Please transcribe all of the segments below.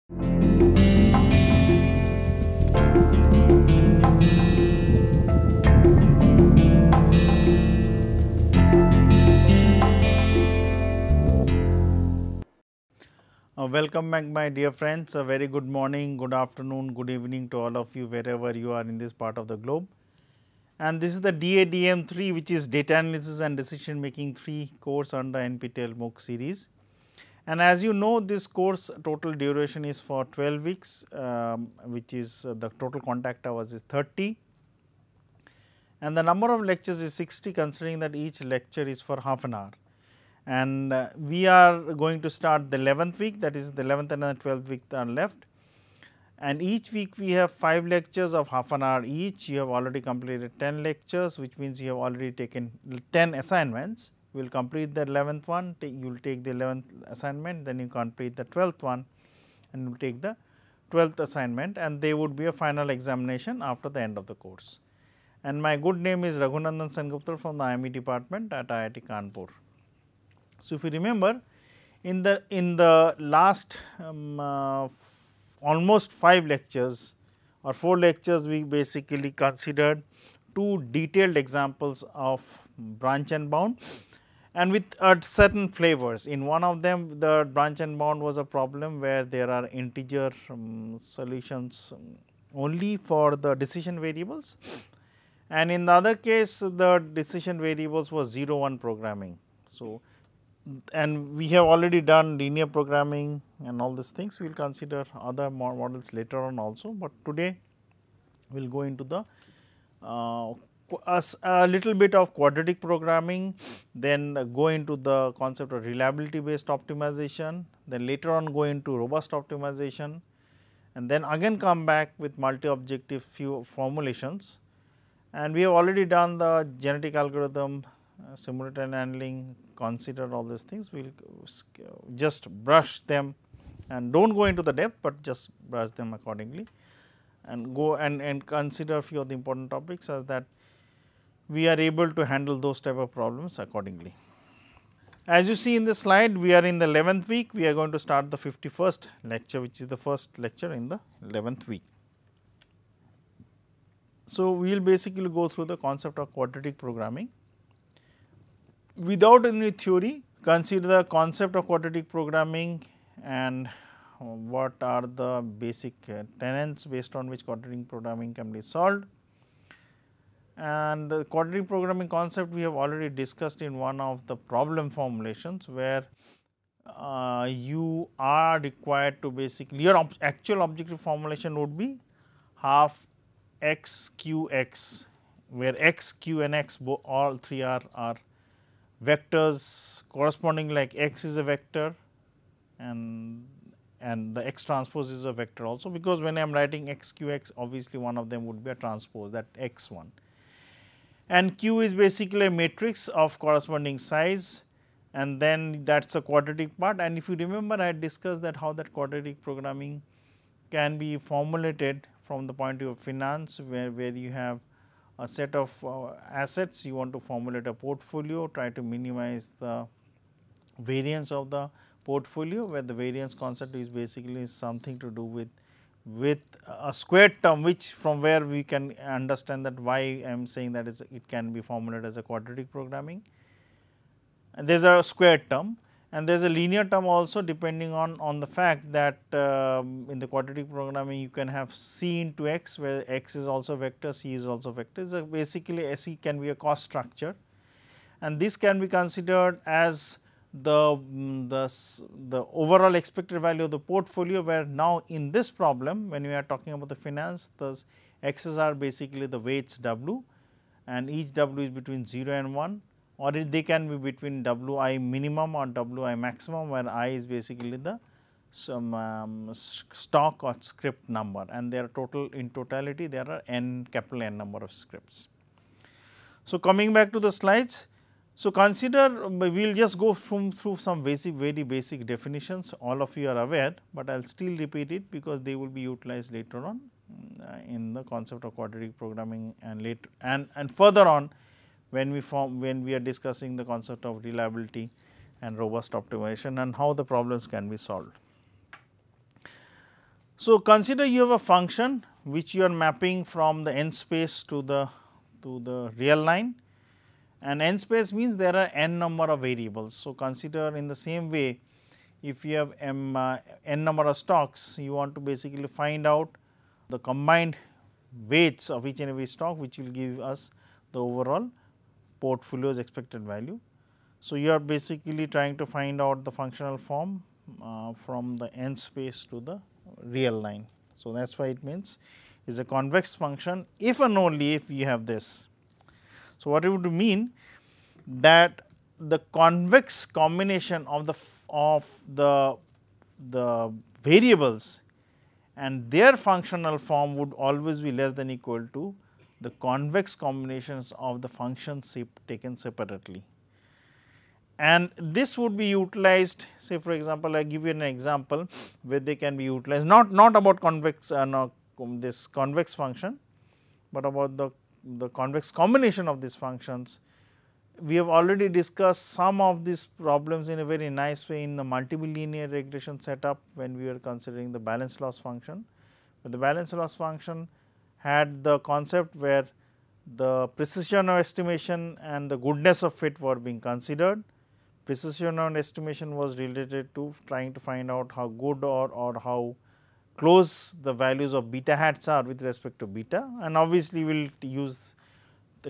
Welcome back, my dear friends. A very good morning, good afternoon, good evening to all of you wherever you are in this part of the globe. And this is the DADM 3, which is Data Analysis and Decision Making 3 course under NPTEL MOOC series. And as you know, this course total duration is for 12 weeks, which is the total contact hours is 30. And the number of lectures is 60, considering that each lecture is for half an hour. And we are going to start the 11th week, that is the 11th and the 12th week are left. And each week we have 5 lectures of half an hour each. You have already completed 10 lectures, which means you have already taken 10 assignments. You will complete the 11th one, you will take the 11th assignment, then you complete the 12th one, and you will take the 12th assignment, and they would be a final examination after the end of the course. And my good name is Raghunandan Sengupta from the IME department at IIT Kanpur. So, if you remember, in the last almost 5 lectures or 4 lectures, we basically considered 2 detailed examples of branch and bound, and with certain flavors. In one of them, the branch and bound was a problem where there are integer solutions only for the decision variables, and in the other case the decision variables was 0 1 programming. So, and we have already done linear programming and all these things. We will consider other models later on also, but today we will go into the a little bit of quadratic programming, then go into the concept of reliability based optimization, then later on go into robust optimization, and then again come back with multi objective few formulations. And we have already done the genetic algorithm, simultaneous handling, consider all these things. We will just brush them and do not go into the depth, but just brush them accordingly, and go and consider few of the important topics, as that we are able to handle those type of problems accordingly. As you see in this slide, we are in the 11th week. We are going to start the 51st lecture, which is the first lecture in the 11th week. So, we will basically go through the concept of quadratic programming. Without any theory, consider the concept of quadratic programming and what are the basic tenets based on which quadratic programming can be solved. And the quadratic programming concept we have already discussed in one of the problem formulations, where you are required to basically, your actual objective formulation would be half x q x, where x, q and x all three are vectors corresponding, like x is a vector and the x transpose is a vector also, because when I am writing x q x, obviously one of them would be a transpose, that x 1, and q is basically a matrix of corresponding size, and then that is a quadratic part. And if you remember, I had discussed that how that quadratic programming can be formulated from the point of view of finance, where you have a set of assets, you want to formulate a portfolio, try to minimize the variance of the portfolio, where the variance concept is basically something to do with a squared term, which from where we can understand that why I am saying that it can be formulated as a quadratic programming. And there is a squared term, and there is a linear term also, depending on the fact that in the quadratic programming you can have c into x, where x is also vector, c is also vector. So, basically c can be a cost structure, and this can be considered as the overall expected value of the portfolio, where now in this problem, when we are talking about the finance, the x's are basically the weights w, and each w is between 0 and 1, or they can be between wi minimum or wi maximum, where I is basically the stock or script number, and there are in totality there are n capital N number of scripts. So, coming back to the slides. So, consider, we will just go through some very basic definitions, all of you are aware, but I will still repeat it because they will be utilized later on in the concept of quadratic programming, and later and further on when we are discussing the concept of reliability and robust optimization and how the problems can be solved. So, consider you have a function which you are mapping from the n space to the real line, and n space means there are n number of variables. So, consider in the same way, if you have n number of stocks, you want to basically find out the combined weights of each and every stock, which will give us the overall portfolio's expected value. So, you are basically trying to find out the functional form from the n space to the real line. So, that is why it means is a convex function if and only if you have this. So, what it would mean that the convex combination of the variables and their functional form would always be less than equal to the convex combinations of the functions taken separately. And this would be utilized, say for example, I give you an example where they can be utilized, not about convex this convex function, but about the convex combination of these functions. We have already discussed some of these problems in a very nice way in the multiple linear regression setup when we were considering the balance loss function. But the balance loss function had the concept where the precision of estimation and the goodness of fit were being considered. Precision of estimation was related to trying to find out how good or how close the values of beta hats are with respect to beta, and obviously we will use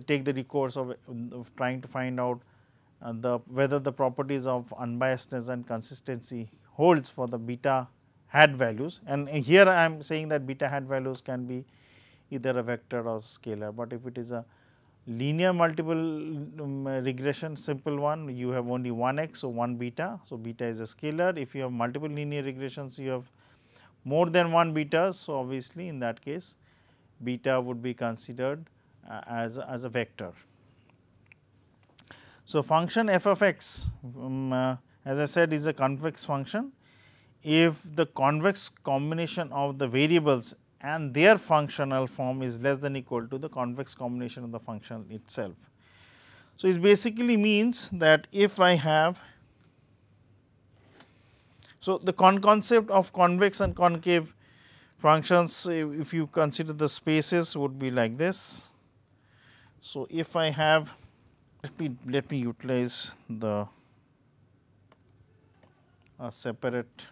take the recourse of trying to find out whether the properties of unbiasedness and consistency holds for the beta hat values. And here I am saying that beta hat values can be either a vector or scalar, but if it is a linear multiple regression, simple one, you have only one x, so one beta. So, beta is a scalar. If you have multiple linear regressions, you have more than one beta. So, obviously, in that case beta would be considered as a vector. So, function f of x as I said is a convex function if the convex combination of the variables and their functional form is less than equal to the convex combination of the function itself. So, it basically means that if I have, so the concept of convex and concave functions, if you consider the spaces, would be like this. So, if I have, let me utilize the a separate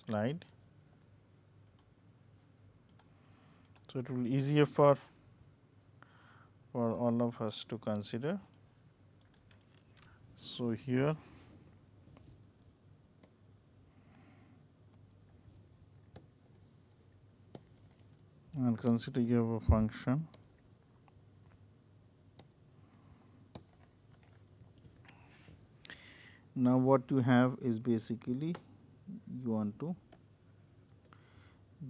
slide. So, it will be easier for all of us to consider. So, here and consider you have a function now. What you have is basically you want to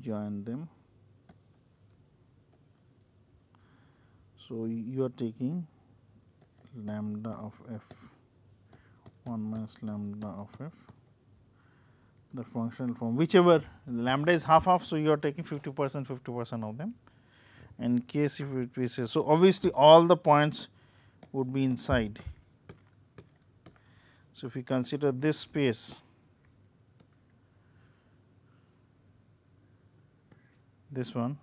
join them. So, you are taking lambda of f 1 minus lambda of f, the functional form, whichever lambda is half. So, you are taking 50% of them. In case if it is, so obviously, all the points would be inside. So, if we consider this space, this one,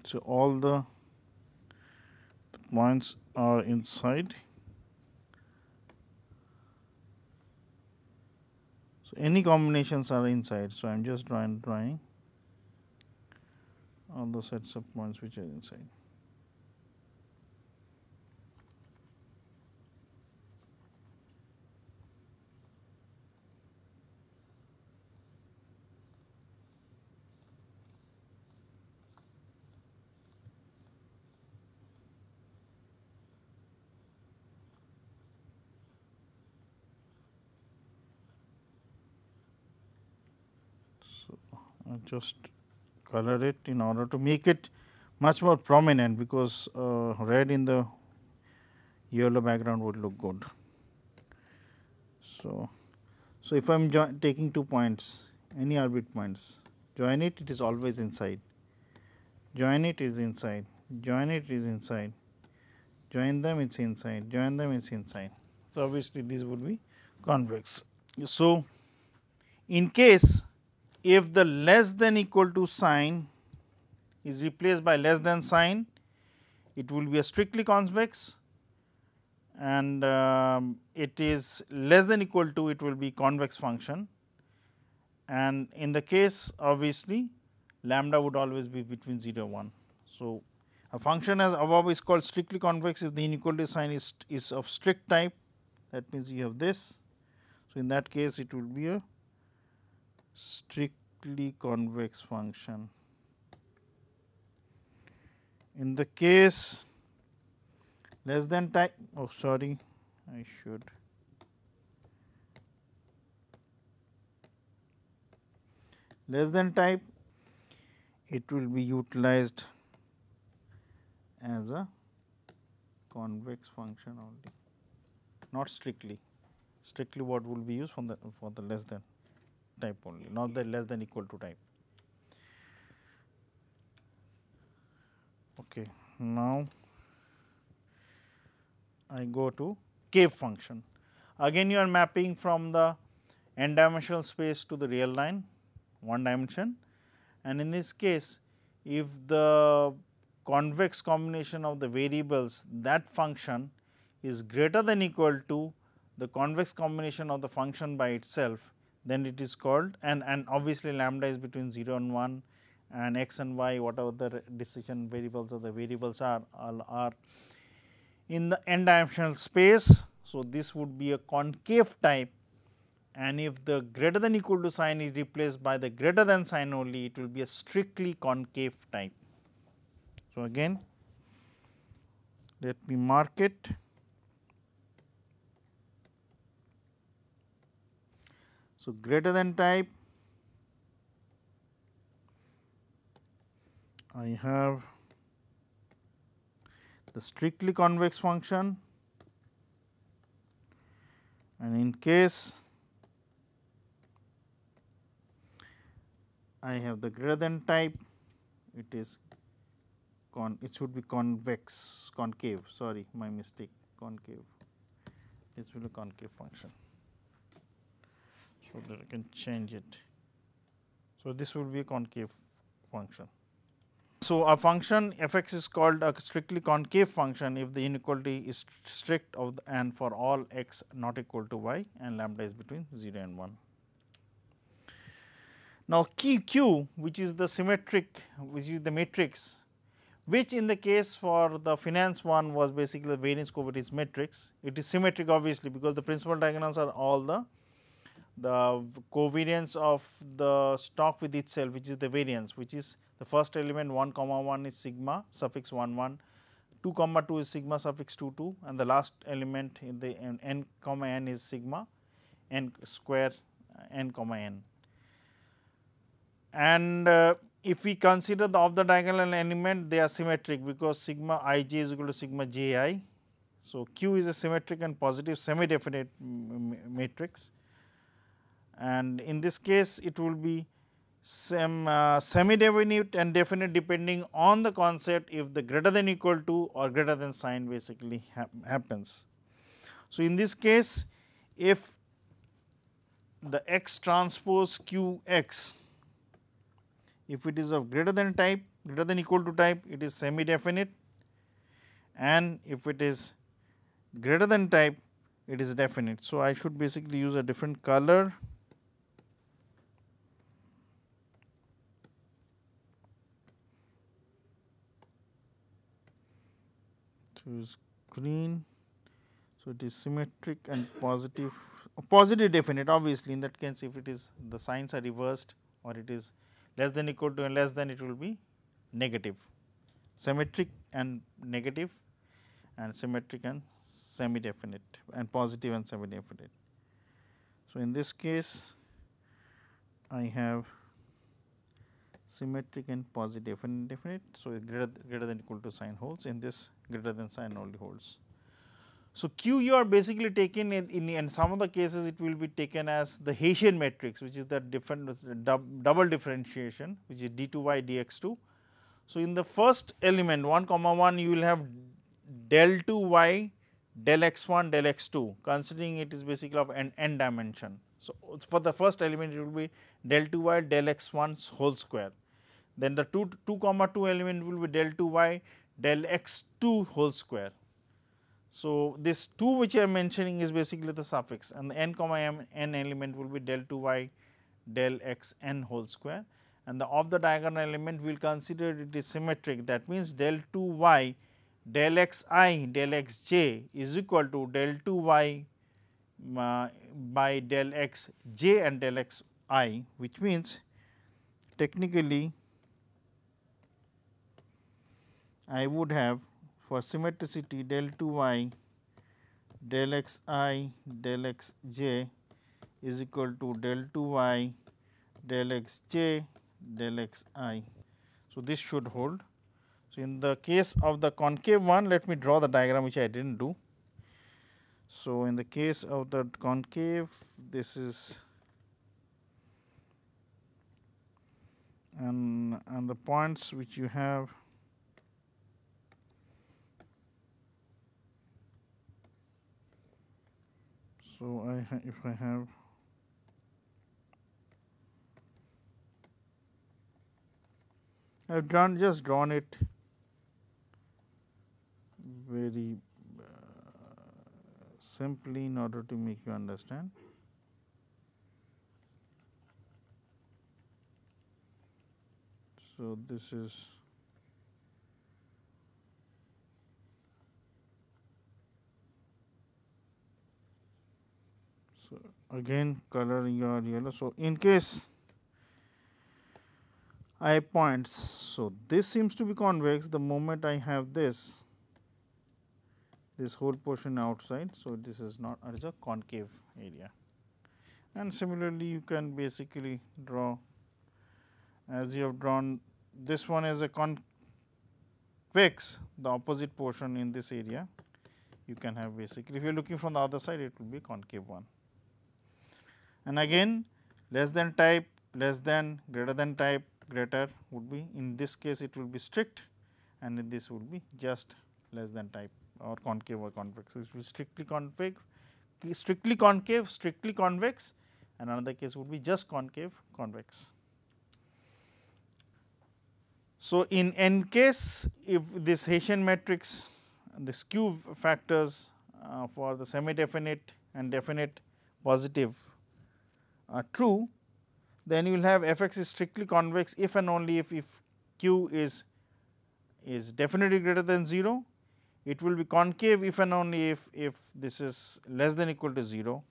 so all the points are inside. So, any combinations are inside. So, I am just drawing all the sets of points which are inside. So, I just color it in order to make it much more prominent, because red in the yellow background would look good. So, if I am taking 2 points, any orbit points, join it, it is always inside, join it is inside, join it is inside, join them, it is inside, join them, it is inside. So, obviously, this would be convex. So, in case if the less than equal to sign is replaced by less than sign, it will be a strictly convex, and it is less than equal to, it will be convex function, and in the case obviously lambda would always be between 0 and 1. So, a function as above is called strictly convex if the inequality sign is of strict type, that means you have this. So, in that case it will be a strictly convex function. In the case less than type, oh sorry, I should less than type, it will be utilized as a convex function only, not strictly. Strictly what will be used for the less than type only, not the less than equal to type. Okay. Now, I go to cave function. Again you are mapping from the n dimensional space to the real line, one dimension, and in this case if the convex combination of the variables, that function is greater than equal to the convex combination of the function by itself, then it is called, and obviously lambda is between 0 and 1 and x and y, whatever the decision variables or the variables are in the n dimensional space. So, this would be a concave type, and if the greater than equal to sign is replaced by the greater than sign only, it will be a strictly concave type. So, again let me mark it. So, greater than type, I have the strictly convex function, and in case I have the greater than type, it is it should be concave, sorry, my mistake, concave, this will be a concave function. So, that I can change it. So, this will be a concave function. So, a function f x is called a strictly concave function if the inequality is strict of and for all x not equal to y and lambda is between 0 and 1. Now, Q which is the symmetric, which is the matrix, which in the case for the finance one was basically the variance covariance matrix. It is symmetric obviously, because the principal diagonals are all the covariance of the stock with itself, which is the variance, which is the first element 1 comma 1 is sigma suffix 1 1, 2 comma 2 is sigma suffix 2 2, and the last element in the n comma n is sigma n square n comma n. And if we consider the of the diagonal element, they are symmetric because sigma I j is equal to sigma j i. So, Q is a symmetric and positive semi definite matrix, and in this case it will be semi definite and definite depending on the concept if the greater than equal to or greater than sign basically happens. So, in this case if the x transpose q x, if it is of greater than type, greater than equal to type, it is semi definite, and if it is greater than type, it is definite. So, I should basically use a different color. Choose green. So, it is symmetric and positive definite obviously. In that case, if it is the signs are reversed or it is less than equal to and less than, it will be negative, symmetric and negative, and symmetric and semi definite, and positive and semi definite. So, in this case I have symmetric and positive and definite. So, greater than equal to sign holds, in this greater than sign only holds. So, Q you are basically taken in some of the cases, it will be taken as the Hessian matrix, which is the double differentiation, which is d 2 y dx 2. So, in the first element 1 comma 1 you will have del 2 y del x1 del x2, considering it is basically of n dimension. So, for the first element it will be del 2 y del x1 whole square, then the 2 comma 2 element will be del 2 y del x2 whole square. So, this 2 which I am mentioning is basically the suffix, and the n comma n element will be del 2 y del x n whole square, and the of the diagonal element we will consider it is symmetric. That means, del 2 y del x I del x j is equal to del 2 y by del x j and del x I, which means technically I would have for symmetricity del 2 y del x I del x j is equal to del 2 y del x j del x I. So, this should hold. So, in the case of the concave one, let me draw the diagram which I did not do. So, in the case of the concave, this is and the points which you have so if I have I have just drawn it very simply in order to make you understand. So, this is so again color your yellow. So, in case I have points, so this seems to be convex the moment I have this whole portion outside. So, this is not it is a concave area, and similarly you can basically draw as you have drawn this one as a convex, the opposite portion in this area you can have basically, if you are looking from the other side it will be concave one. And again less than type, less than, greater than type, greater would be, in this case it will be strict, and in this would be just less than type or concave or convex. So, it will be strictly concave, strictly convex, and another case would be just concave, convex. So, in case if this Hessian matrix, the skew factors for the semi definite and definite positive are true, then you will have f x is strictly convex if and only if q is definitely greater than 0. It will be concave if and only if this is less than equal to 0,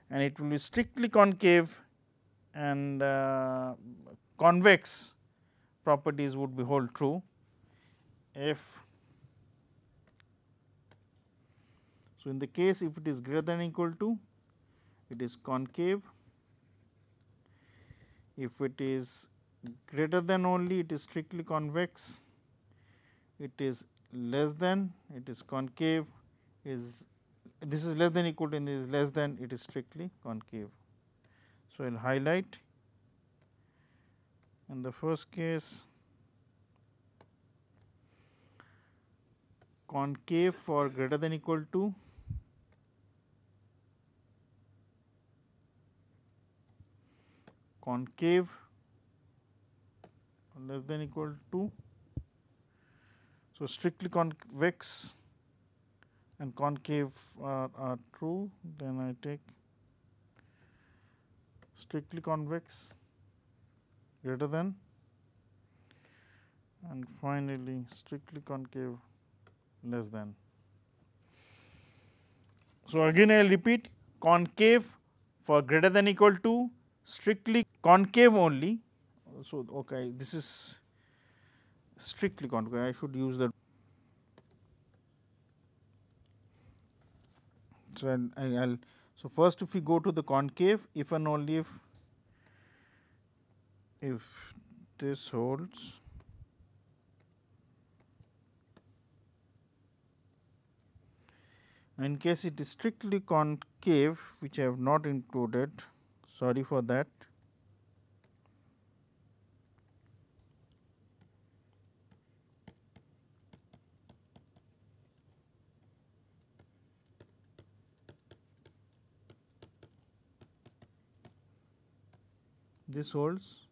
and it will be strictly concave and convex properties would be hold true if. So, in the case if it is greater than or equal to, it is concave. If it is greater than only, it is strictly convex. It is less than, it is concave. Is this is less than equal to, and this is less than, it is strictly concave. So, I will highlight in the first case concave for greater than equal to, concave less than equal to. So, strictly convex and concave are true, then I take strictly convex greater than, and finally, strictly concave less than. So, again I will repeat, concave for greater than equal to, strictly concave only. So, okay, this is strictly concave, I should use the. So, I'll so first if we go to the concave, if and only if this holds, in case it is strictly concave, which I have not included, sorry for that. this holds,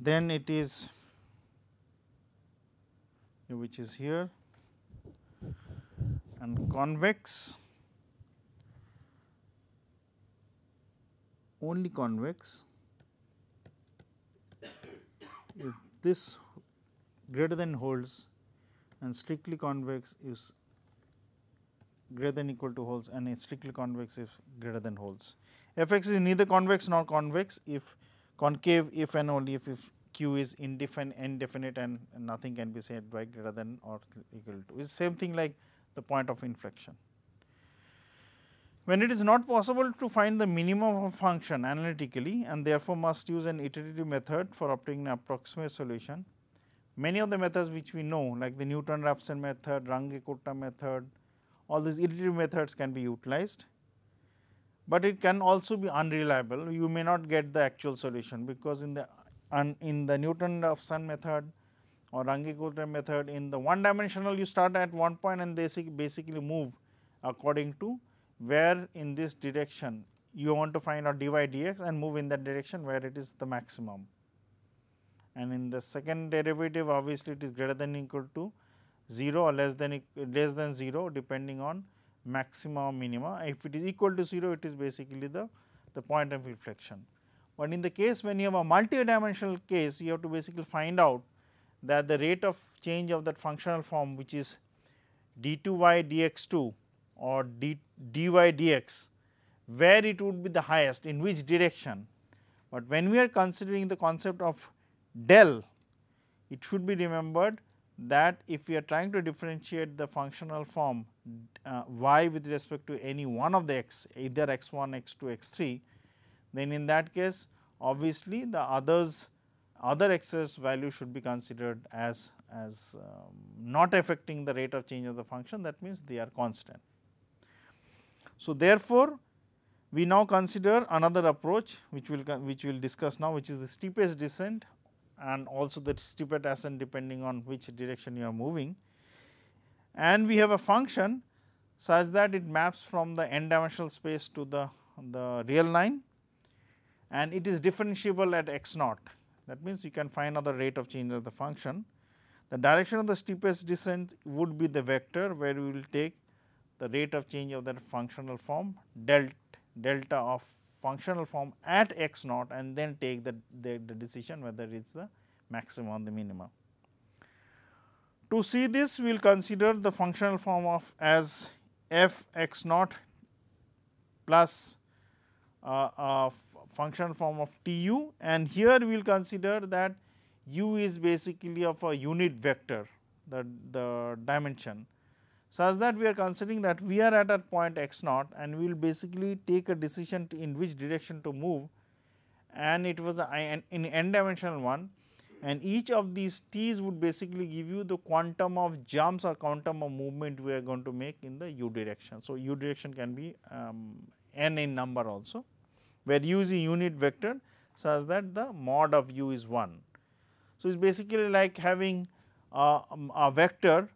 then it is which is here, and convex, only convex if this greater than holds, and strictly convex is greater than equal to holds, and it's strictly convex if greater than holds. F x is neither convex nor convex if concave if and only if q is indefinite and nothing can be said by greater than or equal to. It's same thing like the point of inflection. When it is not possible to find the minimum of a function analytically and therefore must use an iterative method for obtaining an approximate solution, many of the methods which we know like the Newton-Raphson method, Runge-Kutta method, all these iterative methods can be utilized, but it can also be unreliable. You may not get the actual solution, because in the Newton-Raphson method or Runge-Kutta method, in the one dimensional you start at one point and basically move according to where in this direction you want to find out dy dx and move in that direction where it is the maximum. And in the second derivative, obviously it is greater than equal to 0 or less than 0 depending on maxima or minima. If it is equal to 0, it is basically the point of inflection. But in the case when you have a multi-dimensional case, you have to basically find out that the rate of change of that functional form, which is d2y dx2 or dy dx, where it would be the highest, in which direction. But when we are considering the concept of del, it should be remembered that if we are trying to differentiate the functional form y with respect to any one of the x, either x1, x2, x3, then in that case obviously the other x's value should be considered as not affecting the rate of change of the function, that means they are constant. So, therefore, we now consider another approach which we will discuss now, which is the steepest descent and also the steepest ascent depending on which direction you are moving. And we have a function such that it maps from the n dimensional space to the real line, and it is differentiable at x naught. That means, you can find out the rate of change of the function. The direction of the steepest descent would be the vector where we will take the rate of change of that functional form delta of functional form at x naught, and then take the decision whether it is the maximum or the minimum. To see this, we will consider the functional form of as f x naught plus functional form of t u, and here we will consider that u is basically of a unit vector, the dimension, such that we are considering that we are at a point x naught and we will basically take a decision in which direction to move, and it was in n dimensional one, and each of these t's would basically give you the quantum of jumps or quantum of movement we are going to make in the u direction. So, u direction can be n in number also, where u is a unit vector such that the mod of u is 1. So, it is basically like having a vector,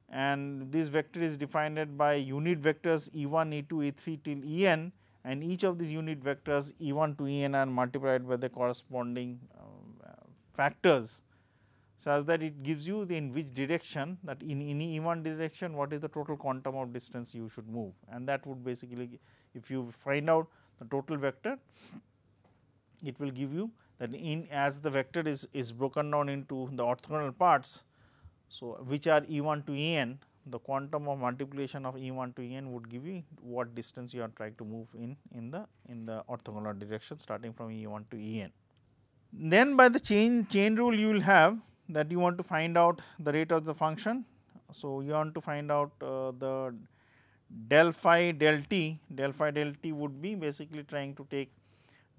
and this vector is defined by unit vectors e1, e2, e3 till en, and each of these unit vectors e1 to en are multiplied by the corresponding factors, such that it gives you in which direction, that in any e1 direction what is the total quantum of distance you should move, and that would basically, if you find out the total vector, it will give you that in as the vector is broken down into the orthogonal parts. So, which are e1 to en, the quantum of multiplication of e1 to en would give you what distance you are trying to move in the orthogonal direction starting from e1 to en. Then by the chain rule you will have that you want to find out the rate of the function. So, you want to find out the del phi del t would be basically trying to take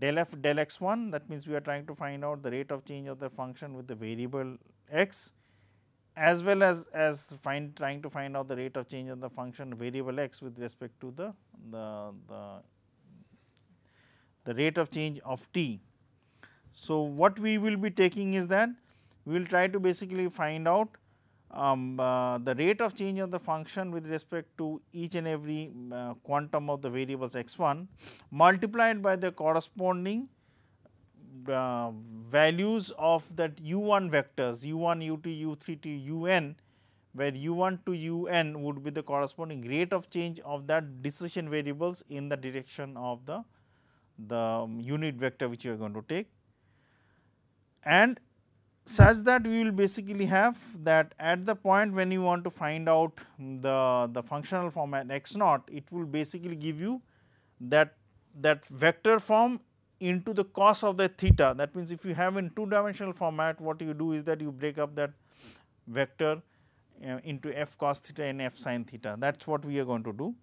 del f del x1, that means we are trying to find out the rate of change of the function with the variable x, as well as trying to find out the rate of change of the function variable x with respect to the rate of change of t. So, what we will be taking is that we will try to basically find out the rate of change of the function with respect to each and every quantum of the variables x 1 multiplied by the corresponding values of that u 1 vectors u 1, u 2, u 3 to u n, where u 1 to u n would be the corresponding rate of change of that decision variables in the direction of the unit vector which you are going to take, and such that we will basically have that at the point when you want to find out the functional form at x naught, it will basically give you that vector form into the cos of the theta. That means, if you have in two dimensional format, what you do is that you break up that vector into f cos theta and f sin theta. That is what we are going to do,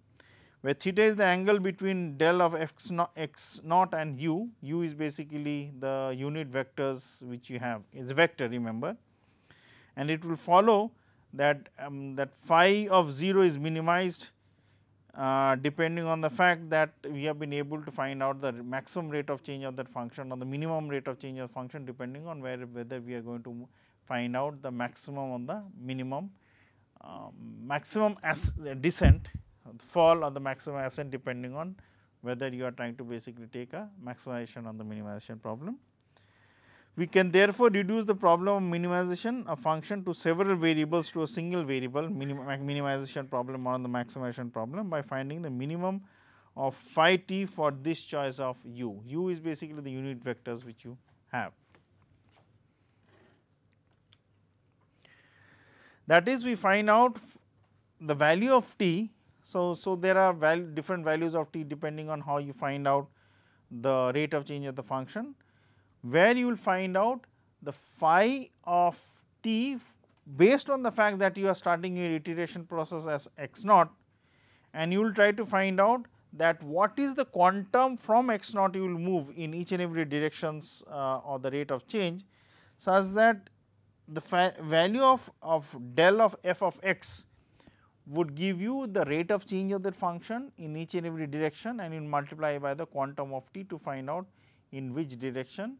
where theta is the angle between del of x naught and u. U is basically the unit vectors which you have, is a vector, remember, and it will follow that that phi of 0 is minimized depending on the fact that we have been able to find out the maximum rate of change of that function or the minimum rate of change of function, depending on whether we are going to find out the maximum on the minimum, maximum descent, fall or the maximum ascent, depending on whether you are trying to basically take a maximization on the minimization problem. We can therefore reduce the problem of minimization of function to several variables to a single variable minimization problem or the maximization problem by finding the minimum of phi t for this choice of u. U is basically the unit vectors which you have. That is, we find out the value of t. So, there are different values of t depending on how you find out the rate of change of the function, where you will find out the phi of t based on the fact that you are starting your iteration process as x naught, and you will try to find out that what is the quantum from x naught you will move in each and every directions or the rate of change, such that the value of del of f of x would give you the rate of change of that function in each and every direction, and you multiply by the quantum of t to find out in which direction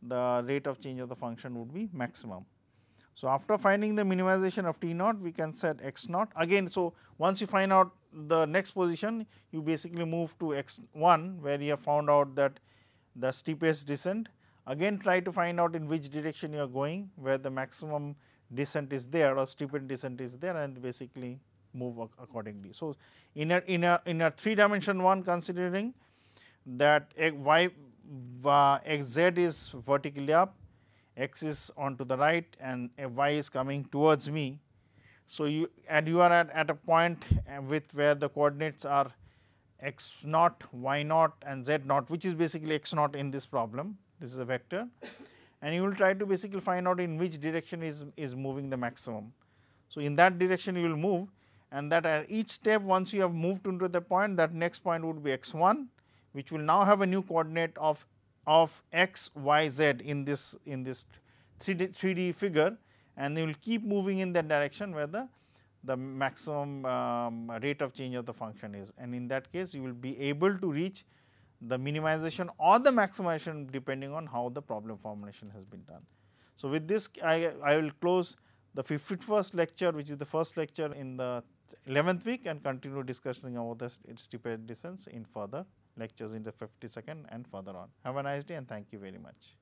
the rate of change of the function would be maximum. So, after finding the minimization of t naught, we can set x naught again. So, once you find out the next position, you basically move to x 1, where you have found out that the steepest descent. Again, try to find out in which direction you are going, where the maximum descent is there or steepest descent is there, and basically move accordingly. So, in a 3 dimension one, considering that x z is vertically up, x is on to the right, and y is coming towards me. So, you are at a point with where the coordinates are x naught, y naught and z naught, which is basically x naught in this problem. This is a vector, and you will try to basically find out in which direction is moving the maximum. So, in that direction you will move, and that at each step, once you have moved into the point, that next point would be x 1, which will now have a new coordinate of x, y, z in this 3D figure, and you will keep moving in that direction where the maximum rate of change of the function is, and in that case you will be able to reach the minimization or the maximization depending on how the problem formulation has been done. So, with this I will close the 51st lecture, which is the first lecture in the 11th week, and continue discussing about the steepest descents in further lectures in the 52nd and further on. Have a nice day, and thank you very much.